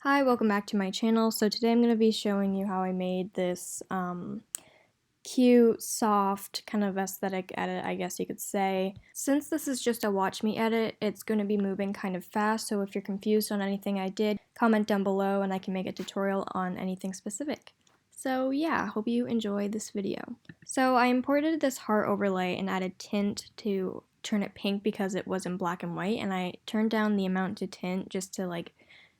Hi, welcome back to my channel. So today I'm going to be showing you how I made this cute, soft, kind of aesthetic edit, I guess you could say. Since this is just a watch me edit, it's going to be moving kind of fast, so if you're confused on anything I did, comment down below and I can make a tutorial on anything specific. So yeah, hope you enjoy this video. So I imported this heart overlay and added tint to turn it pink because it was in black and white, and I turned down the amount to tint just to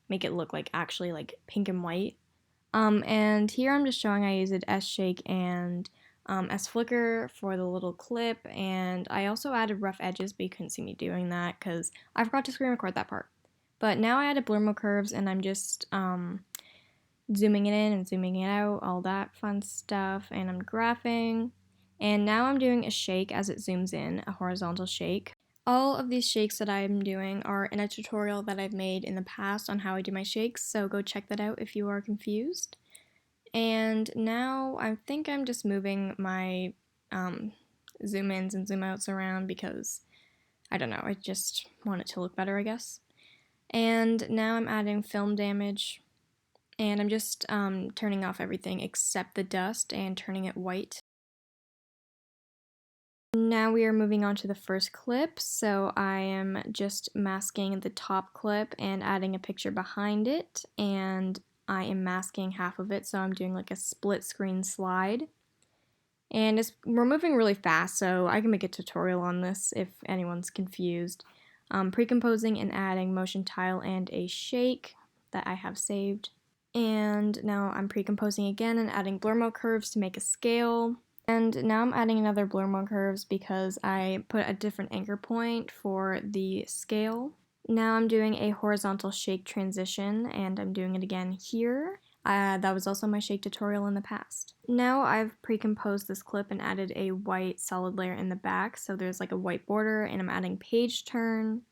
make it look like actually like pink and white. And here I'm just showing I used S-Shake and S-Flicker for the little clip, and I also added rough edges, but you couldn't see me doing that because I forgot to screen record that part. But now I added blur mode curves, and I'm just zooming it in and zooming it out, all that fun stuff, and I'm graphing. And now I'm doing a shake as it zooms in, a horizontal shake. All of these shakes that I'm doing are in a tutorial that I've made in the past on how I do my shakes, so go check that out if you are confused. And now I think I'm just moving my zoom ins and zoom outs around because, I don't know, I just want it to look better, I guess. And now I'm adding film damage, and I'm just turning off everything except the dust and turning it white. Now we are moving on to the first clip, so I am just masking the top clip and adding a picture behind it, and I am masking half of it, so I'm doing like a split screen slide. And we're moving really fast, so I can make a tutorial on this if anyone's confused. Pre-composing and adding motion tile and a shake that I have saved. And now I'm pre-composing again and adding blur mode curves to make a scale. And now I'm adding another blur mode curves because I put a different anchor point for the scale. Now I'm doing a horizontal shake transition, and I'm doing it again here. That was also my shake tutorial in the past. Now I've pre-composed this clip and added a white solid layer in the back, so there's like a white border, and I'm adding page turn,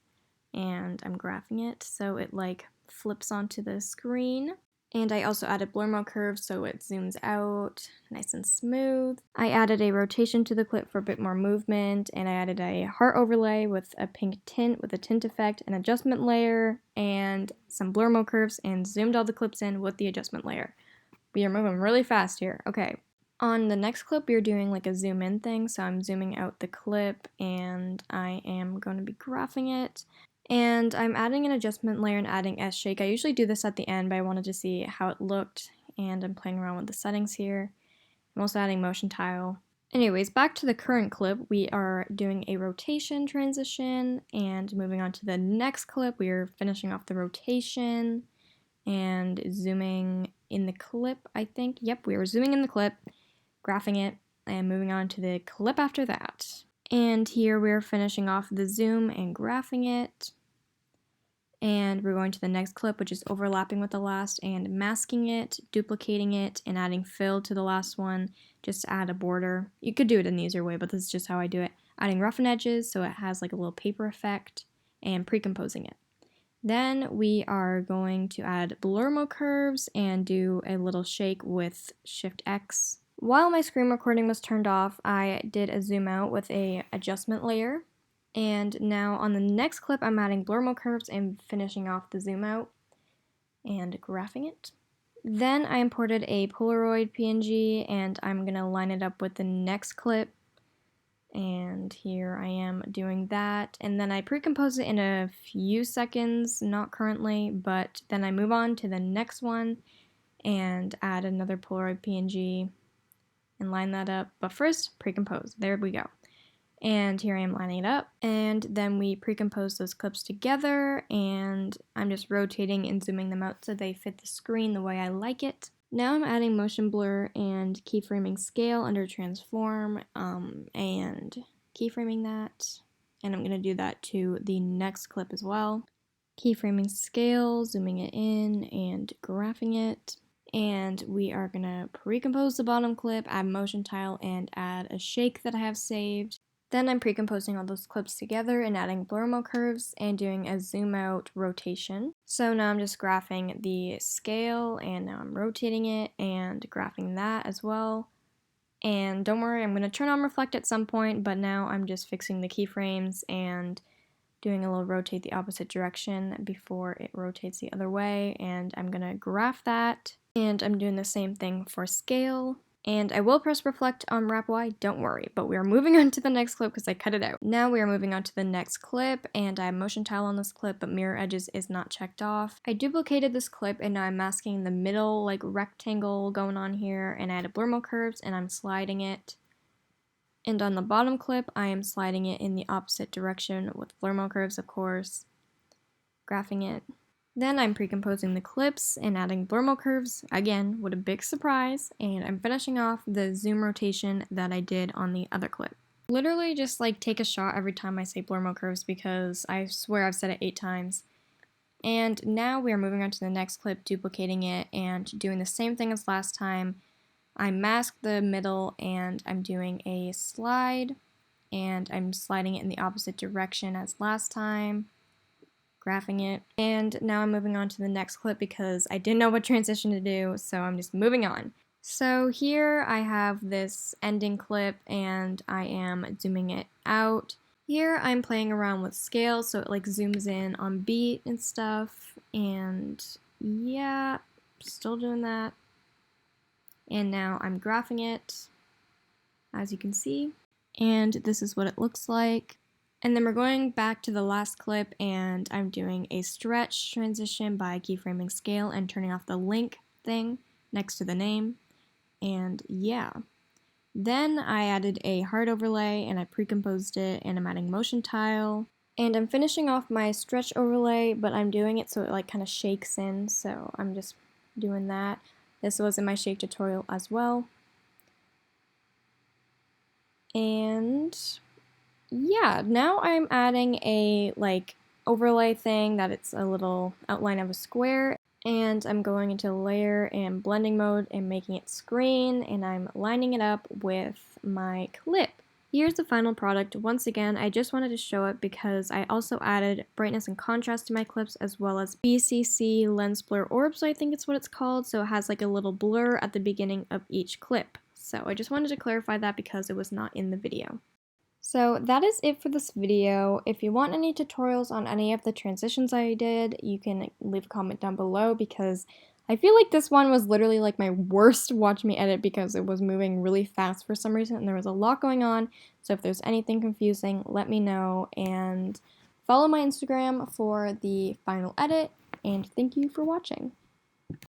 and I'm graphing it so it like flips onto the screen. And I also added blur mode curves so it zooms out nice and smooth. I added a rotation to the clip for a bit more movement, and I added a heart overlay with a pink tint with a tint effect, an adjustment layer, and some blur mode curves, and zoomed all the clips in with the adjustment layer. We are moving really fast here. Okay. On the next clip, we are doing like a zoom in thing, so I'm zooming out the clip, and I am going to be graphing it. And I'm adding an adjustment layer and adding S-Shake. I usually do this at the end, but I wanted to see how it looked, and I'm playing around with the settings here. I'm also adding motion tile. Anyways, back to the current clip, we are doing a rotation transition, and moving on to the next clip, we are finishing off the rotation, and zooming in the clip, I think. Yep, we were zooming in the clip, graphing it, and moving on to the clip after that. And here we're finishing off the zoom and graphing it. And we're going to the next clip, which is overlapping with the last and masking it, duplicating it, and adding fill to the last one just to add a border. You could do it an easier way, but this is just how I do it. Adding roughen edges so it has like a little paper effect, and pre-composing it. Then we are going to add blur mode curves and do a little shake with Shift X. While my screen recording was turned off, I did a zoom out with a adjustment layer. And now on the next clip, I'm adding blur mode curves and finishing off the zoom out and graphing it. Then I imported a Polaroid PNG, and I'm going to line it up with the next clip. And here I am doing that. And then I pre-compose it in a few seconds, not currently, but then I move on to the next one and add another Polaroid PNG and line that up. But first, pre-compose. There we go. And here I am lining it up, and then we pre-compose those clips together, and I'm just rotating and zooming them out so they fit the screen the way I like it. Now I'm adding motion blur and keyframing scale under transform, and keyframing that, and I'm going to do that to the next clip as well. Keyframing scale, zooming it in, and graphing it. And we are going to pre-compose the bottom clip, add motion tile, and add a shake that I have saved. Then I'm pre-composing all those clips together and adding blur mode curves and doing a zoom out rotation. So now I'm just graphing the scale, and now I'm rotating it and graphing that as well. And don't worry, I'm going to turn on reflect at some point, but now I'm just fixing the keyframes and doing a little rotate the opposite direction before it rotates the other way, and I'm gonna graph that. And I'm doing the same thing for scale. And I will press reflect on wrap Y, don't worry, but we are moving on to the next clip because I cut it out. Now we are moving on to the next clip, and I have motion tile on this clip, but mirror edges is not checked off. I duplicated this clip, and now I'm masking the middle like rectangle going on here, and I added blur mode curves, and I'm sliding it. And on the bottom clip, I am sliding it in the opposite direction with blur mode curves, of course, graphing it. Then I'm pre-composing the clips and adding blur mode curves, again, what a big surprise, and I'm finishing off the zoom rotation that I did on the other clip. Literally just like take a shot every time I say blur mode curves because I swear I've said it 8 times. And now we are moving on to the next clip, duplicating it and doing the same thing as last time. I mask the middle and I'm doing a slide, and I'm sliding it in the opposite direction as last time, graphing it. And now I'm moving on to the next clip because I didn't know what transition to do, so I'm just moving on. So here I have this ending clip and I am zooming it out. Here I'm playing around with scale so it like zooms in on beat and stuff, and yeah, still doing that. And now I'm graphing it, as you can see, and this is what it looks like. And then we're going back to the last clip, and I'm doing a stretch transition by keyframing scale and turning off the link thing next to the name. And yeah. Then I added a hard overlay and I pre-composed it, and I'm adding motion tile. And I'm finishing off my stretch overlay, but I'm doing it so it like kind of shakes in, so I'm just doing that. This was in my shake tutorial as well. And yeah, now I'm adding a like overlay thing that it's a little outline of a square, and I'm going into layer and blending mode and making it screen, and I'm lining it up with my clip. Here's the final product. Once again, I just wanted to show it because I also added brightness and contrast to my clips, as well as BCC lens blur orbs, I think it's what it's called, so it has like a little blur at the beginning of each clip. So I just wanted to clarify that because it was not in the video. So that is it for this video. If you want any tutorials on any of the transitions I did, you can leave a comment down below because I feel like this one was literally like my worst watch me edit because it was moving really fast for some reason and there was a lot going on. So if there's anything confusing, let me know, and follow my Instagram for the final edit, and thank you for watching.